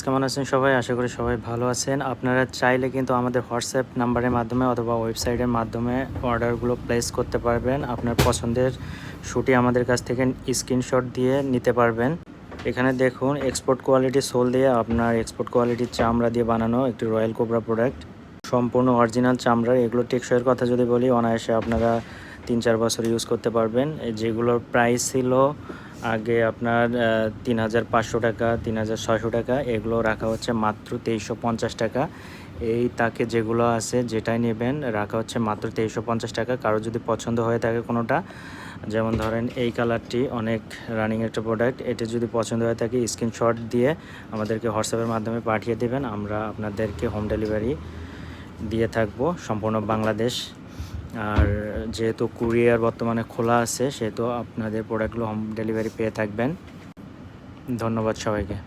কেমন আছেন সবাই? আশা করি সবাই ভালো আছেন। আপনারা চাইলে কিন্তু আমাদের হোয়াটসঅ্যাপ নাম্বারের মাধ্যমে অথবা ওয়েবসাইটের মাধ্যমে অর্ডারগুলো প্লেস করতে পারবেন। আপনার পছন্দের শুটি আমাদের কাছ থেকে স্ক্রিনশট দিয়ে নিতে পারবেন। এখানে দেখুন এক্সপোর্ট কোয়ালিটি সোল দিয়ে আপনার এক্সপোর্ট কোয়ালিটির চামড়া দিয়ে বানানো একটি রয়্যাল কোবরা প্রোডাক্ট। সম্পূর্ণ অরিজিনাল চামড়ার। এগুলো টেকসইয়ের কথা যদি বলি, অনায়াসে আপনারা ৩-৪ বছর ইউজ করতে পারবেন। যেগুলোর প্রাইস ছিল আগে আপনার ৩,৫০০ টাকা, ৩,৬০০ টাকা, এগুলো রাখা হচ্ছে মাত্র ২৩৫০ টাকা। এই তাকে যেগুলো আছে যেটাই নেবেন রাখা হচ্ছে মাত্র ২৩৫০ টাকা। কারো যদি পছন্দ হয়ে থাকে কোনোটা, যেমন ধরেন এই কালারটি অনেক রানিং একটা প্রোডাক্ট, এটা যদি পছন্দ হয়ে থাকে স্ক্রিনশট দিয়ে আমাদেরকে হোয়াটসঅ্যাপের মাধ্যমে পাঠিয়ে দেবেন। আমরা আপনাদেরকে হোম ডেলিভারি দিয়ে থাকবো সম্পূর্ণ বাংলাদেশ। আর যেহেতু কুরিয়ার বর্তমানে খোলা আছে, সেহেতু আপনাদের প্রোডাক্টগুলো হোম ডেলিভারি পেয়ে থাকবেন। ধন্যবাদ সবাইকে।